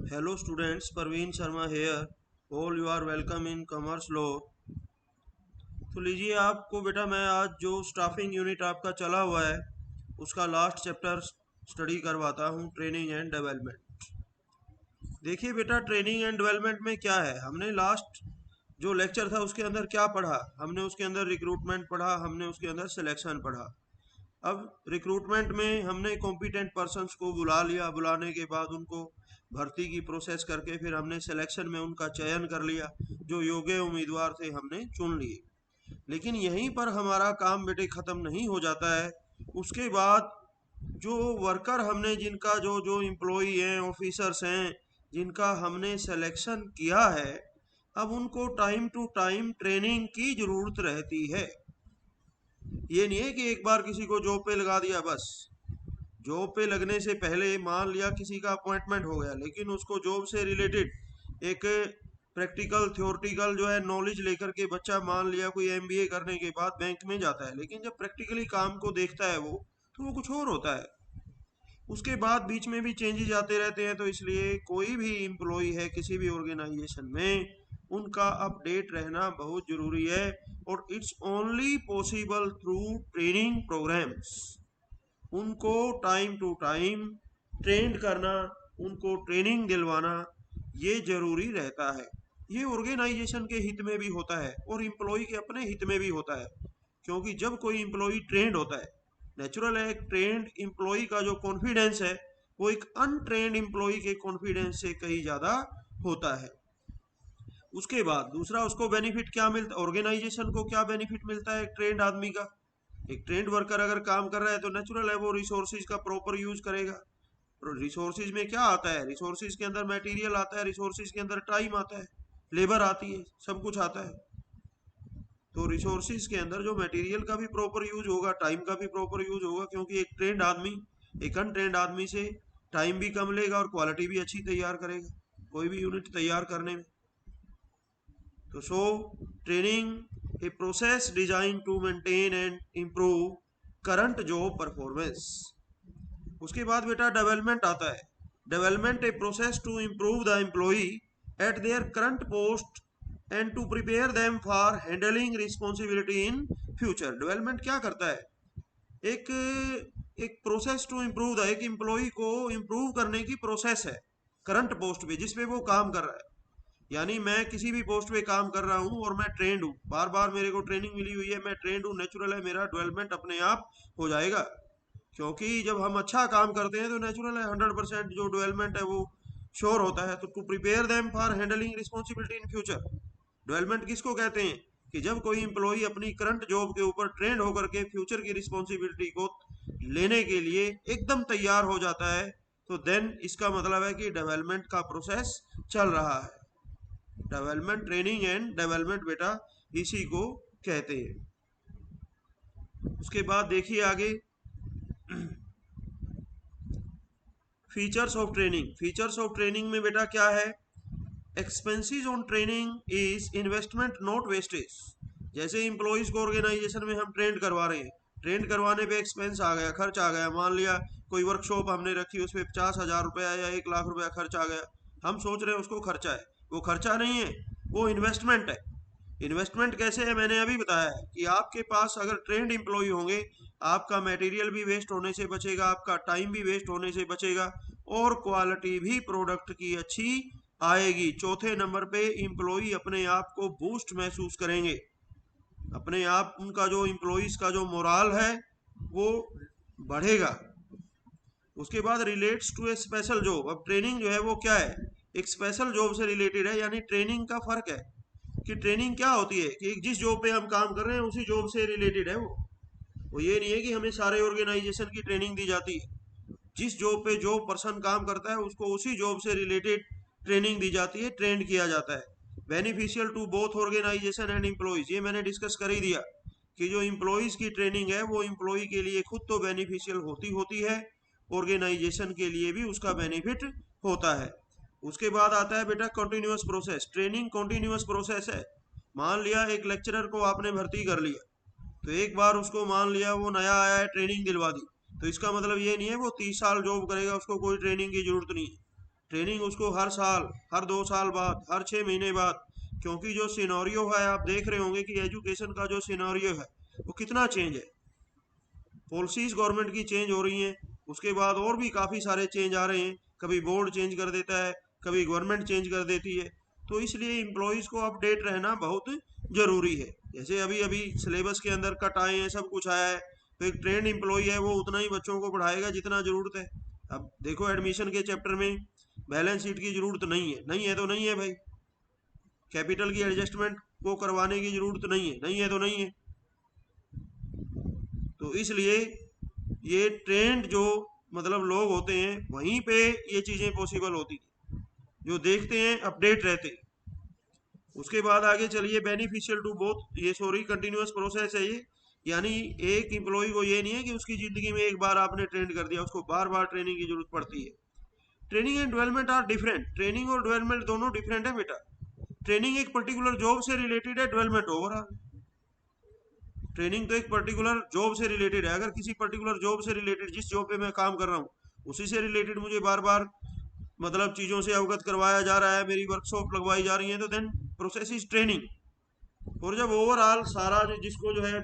Hello students, Parveen Sharma here. All you are welcome in Commerce Law. तो लीजिए आपको बेटा मैं आज जो स्टाफिंग यूनिट आपका चला हुआ है उसका लास्ट चैप्टर स्टडी करवाता हूँ, ट्रेनिंग एंड डेवलपमेंट। देखिए बेटा, ट्रेनिंग एंड डेवलपमेंट में क्या है, हमने लास्ट जो लेक्चर था उसके अंदर क्या पढ़ा। हमने उसके अंदर रिक्रूटमेंट पढ़ा, हमने उसके अंदर सिलेक्शन पढ़ा। अब रिक्रूटमेंट में हमने कॉम्पिटेंट पर्सन्स को बुला लिया, बुलाने के बाद उनको भर्ती की प्रोसेस करके फिर हमने सिलेक्शन में उनका चयन कर लिया, जो योग्य उम्मीदवार थे हमने चुन लिए। लेकिन यहीं पर हमारा काम बेटे ख़त्म नहीं हो जाता है। उसके बाद जो वर्कर हमने जिनका जो जो एम्प्लॉई हैं, ऑफिसर्स हैं, जिनका हमने सिलेक्शन किया है, अब उनको टाइम टू टाइम ट्रेनिंग की ज़रूरत रहती है। ये नहीं है कि एक बार किसी को जॉब पे लगा दिया बस। जॉब पे लगने से पहले मान लिया किसी का अपॉइंटमेंट हो गया, लेकिन उसको जॉब से रिलेटेड एक प्रैक्टिकल थ्योरेटिकल जो है नॉलेज लेकर के बच्चा मान लिया कोई एमबीए करने के बाद बैंक में जाता है, लेकिन जब प्रैक्टिकली काम को देखता है वो, तो वो कुछ और होता है। उसके बाद बीच में भी चेंजेस आते रहते हैं, तो इसलिए कोई भी एम्प्लॉय है किसी भी ऑर्गेनाइजेशन में, उनका अपडेट रहना बहुत ज़रूरी है। और it's only possible through training programs. उनको टाइम टू टाइम ट्रेंड करना, उनको ट्रेनिंग दिलवाना, ये ज़रूरी रहता है। ये ऑर्गेनाइजेशन के हित में भी होता है और एम्प्लॉय के अपने हित में भी होता है, क्योंकि जब कोई एम्प्लॉय ट्रेंड होता है, नेचुरल है, एक ट्रेंड एम्प्लॉय का जो कॉन्फिडेंस है वो एक अनट्रेंड एम्प्लॉय के कॉन्फिडेंस से कहीं ज़्यादा होता है। उसके बाद दूसरा उसको बेनिफिट क्या मिलता है, ऑर्गेनाइजेशन को क्या बेनिफिट मिलता है एक ट्रेंड आदमी का। एक ट्रेंड वर्कर अगर काम कर रहा है तो नेचुरल है वो रिसोर्सेज का प्रॉपर यूज करेगा। रिसोर्सेज में क्या आता है, रिसोर्सेज के अंदर मटेरियल आता है, रिसोर्सेज के अंदर टाइम आता है, लेबर आती है, सब कुछ आता है। तो रिसोर्सेज के अंदर जो मटेरियल का भी प्रॉपर यूज होगा, टाइम का भी प्रॉपर यूज होगा, क्योंकि एक ट्रेंड आदमी एक अनट्रेंड आदमी से टाइम भी कम लेगा और क्वालिटी भी अच्छी तैयार करेगा कोई भी यूनिट तैयार करने में। तो so training a process design to maintain and improve current job performance. उसके बाद बेटा डेवलपमेंट आता है। Development a process to improve the employee at their current post and to prepare them for handling responsibility in future. Development क्या करता है, एक एक प्रोसेस टू इम्प्रूव द, एक एम्प्लॉई को इम्प्रूव करने की प्रोसेस है करंट पोस्ट पे जिसपे वो काम कर रहा है। यानी मैं किसी भी पोस्ट पे काम कर रहा हूँ और मैं ट्रेंड हूँ, बार बार मेरे को ट्रेनिंग मिली हुई है, मैं ट्रेंड हूँ, नेचुरल है मेरा डेवलपमेंट अपने आप हो जाएगा। क्योंकि जब हम अच्छा काम करते हैं तो नेचुरल है 100% जो डेवलपमेंट है वो श्योर होता है। तो to prepare them for handling responsibility in future, development किसको कहते हैं कि जब कोई एम्प्लॉई अपनी करंट जॉब के ऊपर ट्रेंड होकर के फ्यूचर की रिस्पॉन्सिबिलिटी को लेने के लिए एकदम तैयार हो जाता है, तो देन इसका मतलब है कि डेवलपमेंट का प्रोसेस चल रहा है। डेवलपमेंट, ट्रेनिंग एंड डेवलपमेंट बेटा इसी को कहते हैं। उसके बाद देखिए आगे features of training. Features of training में बेटा क्या है, expenses on training is investment not wastage. जैसे इम्प्लॉयज को ऑर्गेनाइजेशन में हम ट्रेंड करवा रहे हैं, ट्रेंड करवाने पे एक्सपेंस आ गया, खर्च आ गया, मान लिया कोई वर्कशॉप हमने रखी उस पर 50,000 रुपया या 1 लाख रुपया खर्च आ गया, हम सोच रहे हैं उसको खर्चा है, वो खर्चा नहीं है, वो इन्वेस्टमेंट है। इन्वेस्टमेंट कैसे है, मैंने अभी बताया है कि आपके पास अगर ट्रेंड एम्प्लॉय होंगे, आपका मटेरियल भी वेस्ट होने से बचेगा, आपका टाइम भी वेस्ट होने से बचेगा, और क्वालिटी भी प्रोडक्ट की अच्छी आएगी। चौथे नंबर पे एम्प्लॉय अपने आप को बूस्ट महसूस करेंगे, अपने आप उनका जो एम्प्लॉयज का जो मोराल है वो बढ़ेगा। उसके बाद relates to a special job. अब ट्रेनिंग जो है वो क्या है, एक स्पेशल जॉब से रिलेटेड है, यानी ट्रेनिंग का फर्क है कि ट्रेनिंग क्या होती है कि जिस जॉब पे हम काम कर रहे हैं उसी जॉब से रिलेटेड है वो ये नहीं है कि हमें सारे ऑर्गेनाइजेशन की ट्रेनिंग दी जाती है। जिस जॉब पे जो पर्सन काम करता है उसको उसी जॉब से रिलेटेड ट्रेनिंग दी जाती है, ट्रेंड किया जाता है। Beneficial to both organisation and employees, ये मैंने डिस्कस कर ही दिया कि जो एम्प्लॉयज की ट्रेनिंग है वो एम्प्लॉय के लिए खुद तो बेनिफिशियल होती होती है, ऑर्गेनाइजेशन के लिए भी उसका बेनिफिट होता है। उसके बाद आता है बेटा continuous process. Training continuous process है। मान लिया एक लेक्चरर को आपने भर्ती कर लिया, तो एक बार उसको मान लिया वो नया आया है, ट्रेनिंग दिलवा दी, तो इसका मतलब ये नहीं है वो 30 साल जॉब करेगा, उसको कोई ट्रेनिंग की जरूरत नहीं है। ट्रेनिंग उसको हर साल, हर 2 साल बाद, हर 6 महीने बाद, क्योंकि जो सिनेरियो है आप देख रहे होंगे कि एजुकेशन का जो सिनेरियो है वो कितना चेंज है। पॉलिसीज गवर्नमेंट की चेंज हो रही हैं, उसके बाद और भी काफ़ी सारे चेंज आ रहे हैं, कभी बोर्ड चेंज कर देता है, कभी गवर्नमेंट चेंज कर देती है। तो इसलिए एम्प्लॉयज़ को अपडेट रहना बहुत ज़रूरी है। जैसे अभी अभी सिलेबस के अंदर कट आए हैं, सब कुछ आया है, तो एक ट्रेंड एम्प्लॉय है वो उतना ही बच्चों को पढ़ाएगा जितना ज़रूरत है। अब देखो एडमिशन के चैप्टर में बैलेंस शीट की ज़रूरत नहीं है, नहीं है तो नहीं है भाई। कैपिटल की एडजस्टमेंट को करवाने की ज़रूरत नहीं है, नहीं है तो नहीं है। तो इसलिए ये ट्रेंड जो मतलब लोग होते हैं वहीं पे ये चीज़ें पॉसिबल होती हैं, जो देखते हैं अपडेट रहते हैं। उसके बाद आगे चलिए, बेनिफिशियल टू बोथ, ये सॉरी कंटिन्यूअस प्रोसेस है ये, यानी एक एम्प्लॉय को ये नहीं है कि उसकी ज़िंदगी में एक बार आपने ट्रेंड कर दिया, उसको बार बार ट्रेनिंग की जरूरत पड़ती है। Training and development are different, training और डेवलपमेंट दोनों डिफरेंट है बेटा। ट्रेनिंग एक पर्टिकुलर जॉब से रिलेटेड है, डेवलपमेंट ओवरऑल। ट्रेनिंग तो एक पर्टिकुलर जॉब से रिलेटेड है, अगर किसी पर्टिकुलर जॉब से रिलेटेड, जिस जॉब पे मैं काम कर रहा हूँ उसी से रिलेटेड मुझे बार बार मतलब चीज़ों से अवगत करवाया जा रहा है, मेरी वर्कशॉप लगवाई जा रही है, तो देन प्रोसेस इज ट्रेनिंग। और जब ओवरऑल सारा जिसको जो है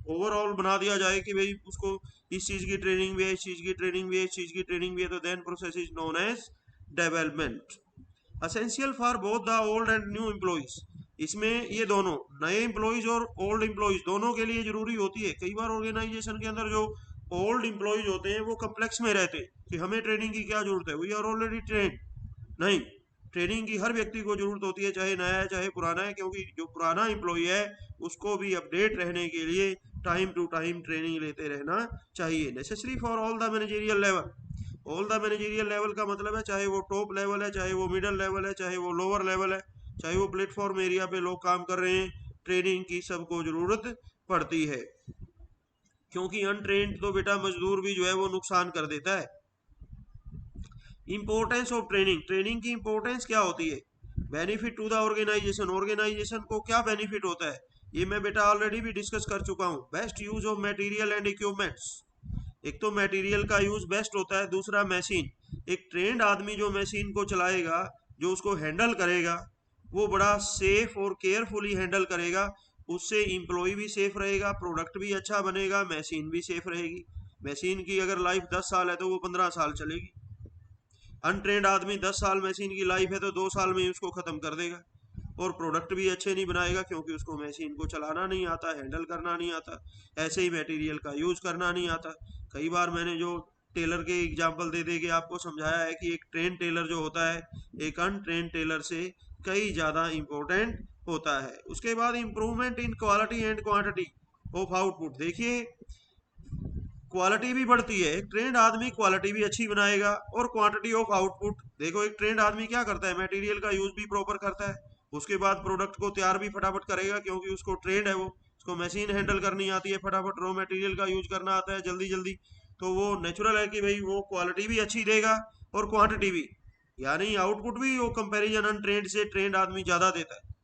ओवरऑल बना दिया जाए कि भाई उसको इस चीज़ की ट्रेनिंग भी है, इस चीज़ की ट्रेनिंग भी है, इस चीज़ की ट्रेनिंग भी है, तो then process is known as development. Essential for both the old and new employees, इसमें ये दोनों नए एम्प्लॉयज और ओल्ड एम्प्लॉयज दोनों के लिए जरूरी होती है। कई बार ऑर्गेनाइजेशन के अंदर जो ओल्ड एम्प्लॉयज होते हैं वो कम्प्लेक्स में रहते हैं कि हमें ट्रेनिंग की क्या जरूरत है, वी आर ऑलरेडी ट्रेंड। नहीं, ट्रेनिंग की हर व्यक्ति को जरूरत होती है, चाहे नया है चाहे पुराना है, क्योंकि जो पुराना एम्प्लॉय है उसको भी अपडेट रहने के लिए टाइम टू टाइम ट्रेनिंग लेते रहना चाहिए। Necessary for all the managerial level, all the managerial level का मतलब है चाहे वो टॉप लेवल है, चाहे वो मिडल लेवल है, चाहे वो लोअर लेवल है, चाहे वो प्लेटफॉर्म एरिया पे लोग काम कर रहे हैं, ट्रेनिंग की सबको जरूरत पड़ती है। क्योंकि अनट्रेंड तो बेटा मजदूर भी जो है वो नुकसान कर देता है। इंपॉर्टेंस ऑफ ट्रेनिंग, ट्रेनिंग की इंपॉर्टेंस क्या होती है? Benefit to the organisation, organisation को क्या बेनिफिट होता है, ये मैं बेटा ऑलरेडी भी डिस्कस कर चुका हूँ। Best use of material and equipments, एक तो मटेरियल का यूज बेस्ट होता है, दूसरा मशीन। एक ट्रेंड आदमी जो मशीन को चलाएगा, जो उसको हैंडल करेगा, वो बड़ा सेफ और केयरफुली हैंडल करेगा, उससे एम्प्लॉय भी सेफ रहेगा, प्रोडक्ट भी अच्छा बनेगा, मशीन भी सेफ रहेगी। मशीन की अगर लाइफ 10 साल है तो वो 15 साल चलेगी। अनट्रेंड आदमी 10 साल मशीन की लाइफ है तो 2 साल में ही उसको ख़त्म कर देगा, और प्रोडक्ट भी अच्छे नहीं बनाएगा क्योंकि उसको मशीन को चलाना नहीं आता, हैंडल करना नहीं आता, ऐसे ही मटेरियल का यूज़ करना नहीं आता। कई बार मैंने जो टेलर के एग्जाम्पल दे दे के आपको समझाया है कि एक ट्रेन टेलर जो होता है एक अनट्रेन टेलर से कई ज़्यादा इम्पोर्टेंट होता है। उसके बाद improvement in quality and quantity of output, देखिए क्वालिटी भी बढ़ती है, एक ट्रेंड आदमी क्वालिटी भी अच्छी बनाएगा और क्वांटिटी ऑफ आउटपुट। देखो एक ट्रेंड आदमी क्या करता है, मटेरियल का यूज भी प्रॉपर करता है, उसके बाद प्रोडक्ट को तैयार भी फटाफट करेगा क्योंकि उसको ट्रेंड है, वो उसको मशीन हैंडल करनी आती है, फटाफट रॉ मटेरियल का यूज करना आता है जल्दी जल्दी। तो वो नेचुरल है कि भाई वो क्वालिटी भी अच्छी देगा और क्वांटिटी भी, यानी आउटपुट भी वो कंपेरिजन अनट्रेंड से ट्रेंड आदमी ज़्यादा देता है।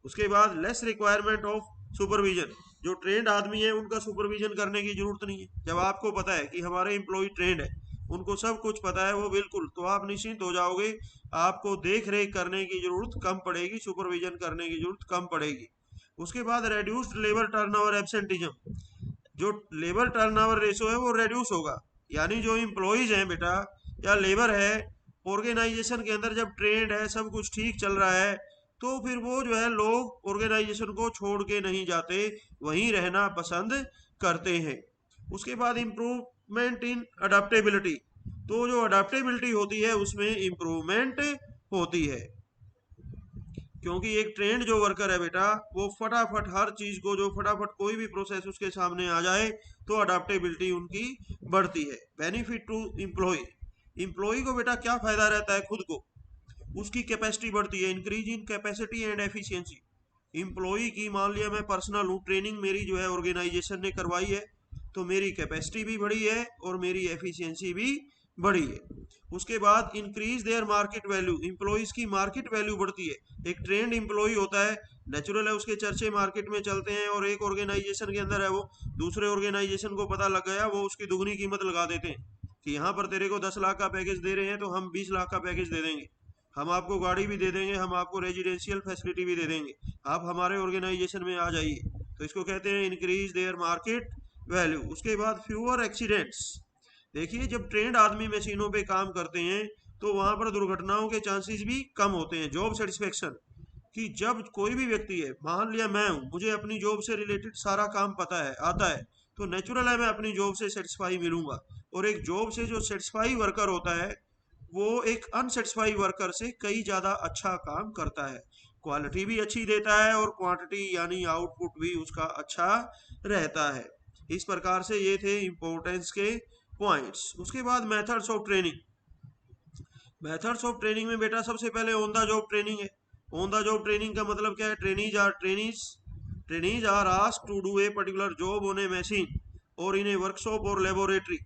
उसके बाद लेस रिक्वायरमेंट ऑफ सुपरविजन, जो ट्रेंड आदमी है उनका सुपरविजन करने की जरूरत नहीं है। जब आपको पता है कि हमारे एम्प्लॉय ट्रेंड है, उनको सब कुछ पता है वो बिल्कुल, तो आप निश्चिंत हो जाओगे, आपको देख रेख करने की जरूरत कम पड़ेगी, सुपरविजन करने की जरूरत कम पड़ेगी। उसके बाद रेड्यूस्ड लेबर टर्नओवर एब्सेंटिज्म, जो लेबर टर्नओवर रेशो है वो रेड्यूस होगा, यानी जो एम्प्लॉयज हैं बेटा या लेबर है ऑर्गेनाइजेशन के अंदर, जब ट्रेंड है सब कुछ ठीक चल रहा है, तो फिर वो जो है लोग ऑर्गेनाइजेशन को छोड़ के नहीं जाते, वहीं रहना पसंद करते हैं। उसके बाद इम्प्रूवमेंट इन अडेप्टेबिलिटी, तो जो अडेप्टेबिलिटी होती है उसमें इम्प्रूवमेंट होती है, क्योंकि एक ट्रेंड जो वर्कर है बेटा वो फटाफट हर चीज को, जो फटाफट कोई भी प्रोसेस उसके सामने आ जाए तो अडेप्टेबिलिटी उनकी बढ़ती है। बेनिफिट टू एम्प्लॉय, एम्प्लॉय को बेटा क्या फायदा रहता है, खुद को उसकी कैपेसिटी बढ़ती है, increase in capacity and efficiency. Employee की मान लिया मैं पर्सनल हूँ, ट्रेनिंग मेरी जो है ऑर्गेनाइजेशन ने करवाई है, तो मेरी कैपेसिटी भी बढ़ी है और मेरी एफिशिएंसी भी बढ़ी है। उसके बाद increase their market value, employees की मार्केट वैल्यू बढ़ती है। एक ट्रेंड एम्प्लॉय होता है, नेचुरल है उसके चर्चे मार्केट में चलते हैं, और एक ऑर्गेनाइजेशन के अंदर है वो दूसरे ऑर्गेनाइजेशन को पता लग गया, वो उसकी दुगनी कीमत लगा देते हैं, कि यहाँ पर तेरे को 10 लाख का पैकेज दे रहे हैं तो हम 20 लाख का पैकेज दे देंगे, हम आपको गाड़ी भी दे देंगे, हम आपको रेजिडेंशियल फैसिलिटी भी दे देंगे, आप हमारे ऑर्गेनाइजेशन में आ जाइए। तो इसको कहते हैं इंक्रीज देयर मार्केट वैल्यू। उसके बाद फ्यूअर एक्सीडेंट्स। देखिए जब ट्रेंड आदमी मशीनों पे काम करते हैं तो वहां पर दुर्घटनाओं के चांसेस भी कम होते हैं। जॉब सेटिस्फेक्शन, कि जब कोई भी व्यक्ति है, मान लिया मैं हूँ, मुझे अपनी जॉब से रिलेटेड सारा काम पता है, आता है, तो नेचुरल है मैं अपनी जॉब से सेटिस्फाई मिलूंगा। और एक जॉब से जो सेटिस्फाई वर्कर होता है वो एक अनसेटिस्फाई वर्कर से कई ज़्यादा अच्छा काम करता है, क्वालिटी भी अच्छी देता है और क्वांटिटी यानी आउटपुट भी उसका अच्छा रहता है। इस प्रकार से ये थे इम्पोर्टेंस के पॉइंट्स। उसके बाद methods of training. Methods of training में बेटा सबसे पहले ऑन द जॉब ट्रेनिंग है। ऑन द जॉब ट्रेनिंग का मतलब क्या है? Trainees are asked to do a particular job on a machine और इन ए वर्कशॉप और लेबोरेटरी।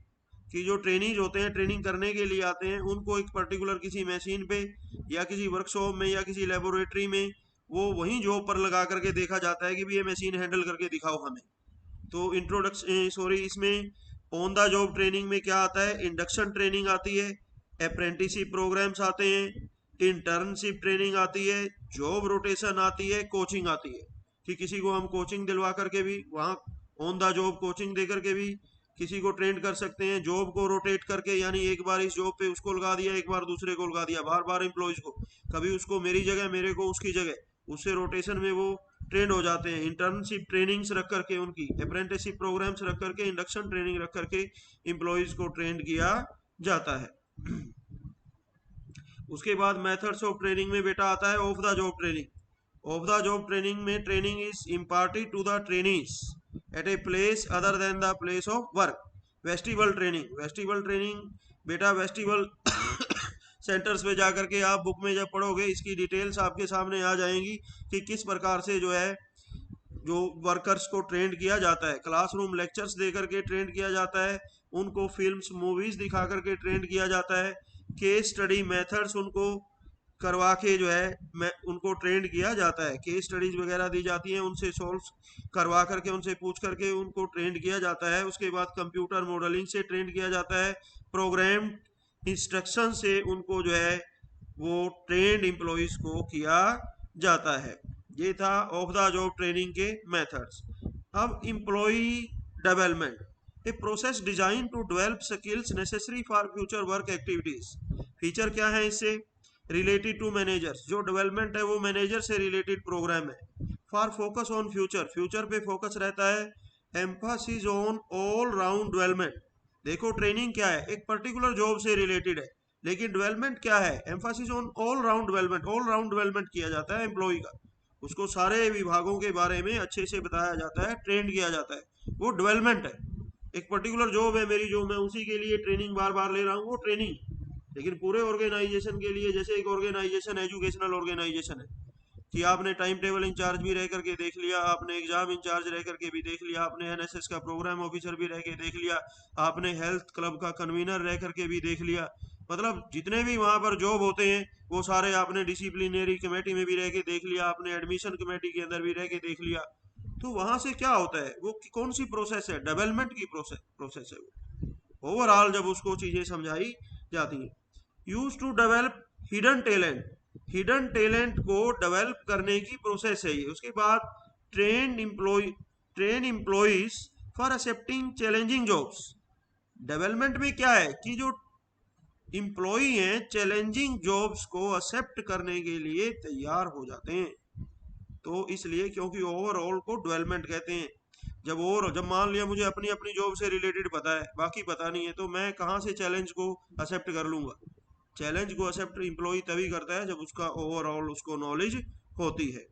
कि जो ट्रेनीज होते हैं, ट्रेनिंग करने के लिए आते हैं, उनको एक पर्टिकुलर किसी मशीन पे या किसी वर्कशॉप में या किसी लेबोरेटरी में वो वहीं जॉब पर लगा करके देखा जाता है कि भी ये मशीन हैंडल करके दिखाओ हमें। तो इसमें ऑन द जॉब ट्रेनिंग में क्या आता है? इंडक्शन ट्रेनिंग आती है, अप्रेंटिसशिप प्रोग्राम्स आते हैं, इंटर्नशिप ट्रेनिंग आती है, जॉब रोटेशन आती है, कोचिंग आती है। कि किसी को हम कोचिंग दिलवा करके भी, वहाँ ऑन द जॉब कोचिंग दे करके भी किसी को ट्रेंड कर सकते हैं। जॉब को रोटेट करके, यानी एक बार इस जॉब पे उसको लगा दिया, एक बार दूसरे को लगा दिया, बार बार एम्प्लॉयज को, कभी उसको मेरी जगह, मेरे को उसकी जगह, उससे रोटेशन में वो ट्रेंड हो जाते हैं। इंटर्नशिप ट्रेनिंग्स रख करके, उनकी अप्रेंटिसशिप प्रोग्राम्स रख करके, इंडक्शन ट्रेनिंग रख करके एम्प्लॉयज को ट्रेंड किया जाता है। उसके बाद मेथड्स ऑफ ट्रेनिंग में बेटा आता है off the job training. Off the job training में training is imparted to the trainees at a place other than the place of work. Vestibule training. Vestibule training बेटा वेस्टिबल सेंटर्स पे जाकर के आप बुक में जब पढ़ोगे इसकी डिटेल्स आपके सामने आ जाएंगी कि किस प्रकार से जो है जो वर्कर्स को ट्रेंड किया जाता है। क्लासरूम लेक्चर्स दे करके ट्रेंड किया जाता है, उनको फिल्म्स मूवीज दिखा करके ट्रेंड किया जाता है, केस स्टडी मेथड्स उनको करवा के जो है उनको ट्रेंड किया जाता है। केस स्टडीज वगैरह दी जाती हैं, उनसे सॉल्व करवा करके, उनसे पूछ करके उनको ट्रेंड किया जाता है। उसके बाद कंप्यूटर मॉडलिंग से ट्रेंड किया जाता है, प्रोग्राम इंस्ट्रक्शन से उनको जो है वो ट्रेंड एम्प्लॉयज को किया जाता है। ये था ऑफ द जॉब ट्रेनिंग के मेथड्स। अब employee development, a process design to develop skills necessary for future work activities. Feature क्या है इससे? रिलेटेड टू मैनेजर्स, जो डेवलपमेंट है वो मैनेजर से रिलेटेड प्रोग्राम है। For focus on future, future पे फोकस रहता है। Emphasis on all round development. देखो ट्रेनिंग क्या है? एक पर्टिकुलर जॉब से रिलेटेड है, लेकिन डेवलपमेंट क्या है? Emphasis on all round development. All round development किया जाता है एम्प्लॉय का, उसको सारे विभागों के बारे में अच्छे से बताया जाता है, ट्रेंड किया जाता है, वो डेवलपमेंट है। एक पर्टिकुलर जॉब है मेरी, जो मैं उसी के लिए ट्रेनिंग बार बार ले रहा हूँ, वो ट्रेनिंग। लेकिन पूरे ऑर्गेनाइजेशन के लिए, जैसे एक ऑर्गेनाइजेशन एजुकेशनल ऑर्गेनाइजेशन है कि आपने टाइम टेबल इंचार्ज भी रह करके देख लिया, आपने एग्जाम इंचार्ज रह करके भी देख लिया, आपने एनएसएस का प्रोग्राम ऑफिसर भी रह के देख लिया, आपने हेल्थ क्लब का कन्वीनर रह करके भी देख लिया। मतलब जितने भी वहाँ पर जॉब होते हैं वो सारे आपने डिसिप्लिनरी कमेटी में भी रह के देख लिया, आपने एडमिशन कमेटी के अंदर भी रह के देख लिया। तो वहां से क्या होता है? वो कौन सी प्रोसेस है? डेवलपमेंट की प्रोसेस है वो। ओवरऑल जब उसको चीजें समझाई जाती हैं। Use to develop hidden talent, hidden talent को डेवलप करने की प्रोसेस है ये। उसके बाद train employees for accepting challenging jobs. Development में क्या है कि जो एम्प्लॉई हैं चैलेंजिंग जॉब्स को एक्सेप्ट करने के लिए तैयार हो जाते हैं। तो इसलिए, क्योंकि ओवरऑल को डेवलपमेंट कहते हैं। जब मान लिया मुझे अपनी अपनी जॉब से रिलेटेड पता है, बाकी पता नहीं है, तो मैं कहाँ से चैलेंज को एक्सेप्ट कर लूंगा? चैलेंज को एक्सेप्ट एम्प्लॉय तभी करता है जब उसका ओवरऑल उसको नॉलेज होती है।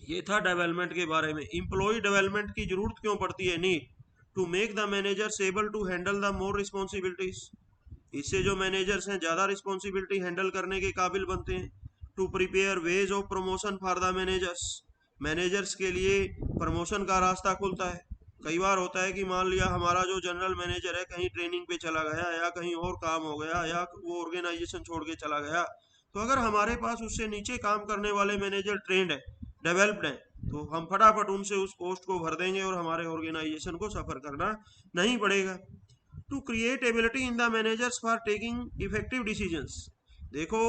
ये था डेवलपमेंट के बारे में। एम्प्लॉय डेवलपमेंट की जरूरत क्यों पड़ती है? Need to make the managers able to handle the more responsibilities. इससे जो मैनेजर्स हैं ज़्यादा रिस्पॉन्सिबिलिटी हैंडल करने के काबिल बनते हैं। To prepare ways of promotion for the managers, managers के लिए प्रमोशन का रास्ता खुलता है। कई बार होता है कि मान लिया हमारा जो जनरल मैनेजर है कहीं ट्रेनिंग पे चला गया या कहीं और काम हो गया या वो ऑर्गेनाइजेशन छोड़ के चला गया, तो अगर हमारे पास उससे नीचे काम करने वाले मैनेजर ट्रेंड है, डेवलप्ड हैं, तो हम फटाफट उनसे उस पोस्ट को भर देंगे और हमारे ऑर्गेनाइजेशन को सफ़र करना नहीं पड़ेगा। To create ability in the managers for taking effective decisions. देखो,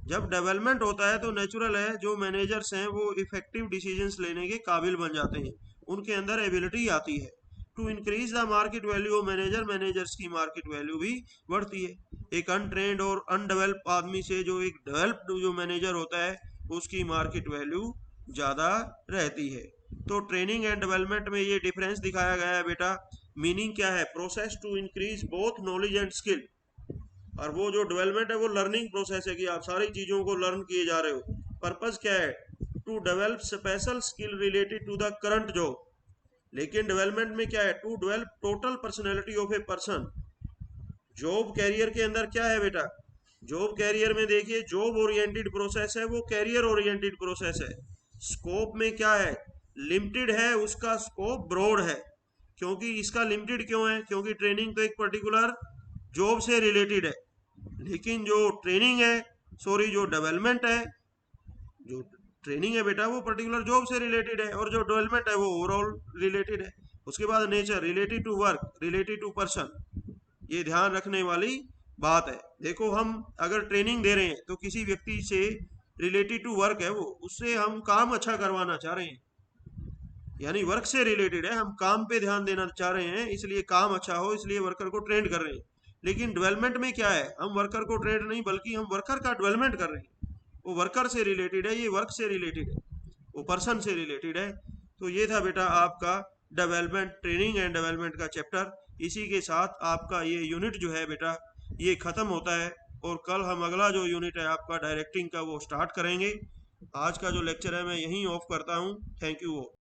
जब डेवलपमेंट होता है तो नेचुरल है जो मैनेजर्स हैं वो इफेक्टिव डिसीजंस लेने के काबिल बन जाते हैं, उनके अंदर एबिलिटी आती है। To increase the market value of managers की मार्केट वैल्यू भी बढ़ती है। एक अनट्रेंड और अनडेवलप आदमी से जो एक डेवलप्ड जो मैनेजर होता है उसकी मार्केट वैल्यू ज़्यादा रहती है। तो ट्रेनिंग एंड डेवलपमेंट में ये डिफरेंस दिखाया गया है बेटा। मीनिंग क्या है? Process to increase both knowledge and skill. और वो जो डेवलपमेंट है वो लर्निंग प्रोसेस है कि आप सारी चीज़ों को लर्न किए जा रहे हो। पर्पस क्या है? To develop special skill related to the current job. लेकिन डेवलपमेंट में क्या है? To develop total personality of a person. Job career के अंदर क्या है बेटा? जॉब कैरियर में देखिए, जॉब ओरिएंटेड प्रोसेस है, वो कैरियर ओरिएंटेड प्रोसेस है। स्कोप में क्या है? लिमिटेड है, उसका स्कोप ब्रॉड है। क्योंकि इसका लिमिटेड क्यों है? क्योंकि ट्रेनिंग तो एक पर्टिकुलर जॉब से रिलेटेड है, लेकिन जो ट्रेनिंग है, सॉरी जो डेवलपमेंट है, जो ट्रेनिंग है बेटा वो पर्टिकुलर जॉब से रिलेटेड है, और जो डेवलपमेंट है वो ओवरऑल रिलेटेड है। उसके बाद nature, related to work, related to person, ये ध्यान रखने वाली बात है। देखो, हम अगर ट्रेनिंग दे रहे हैं तो किसी व्यक्ति से रिलेटेड टू वर्क है, वो उससे हम काम अच्छा करवाना चाह रहे हैं, यानी वर्क से रिलेटेड है, हम काम पे ध्यान देना चाह रहे हैं, इसलिए काम अच्छा हो, इसलिए वर्कर को ट्रेंड कर रहे हैं। लेकिन डेवलपमेंट में क्या है? हम वर्कर को ट्रेंड नहीं बल्कि हम वर्कर का डेवलपमेंट कर रहे हैं। वो वर्कर से रिलेटेड है, ये वर्क से रिलेटेड है, वो पर्सन से रिलेटेड है। तो ये था बेटा आपका डेवलपमेंट, ट्रेनिंग एंड डेवलपमेंट का चैप्टर। इसी के साथ आपका ये यूनिट जो है बेटा ये ख़त्म होता है, और कल हम अगला जो यूनिट है आपका डायरेक्टिंग का वो स्टार्ट करेंगे। आज का जो लेक्चर है मैं यहीं ऑफ करता हूँ। Thank you.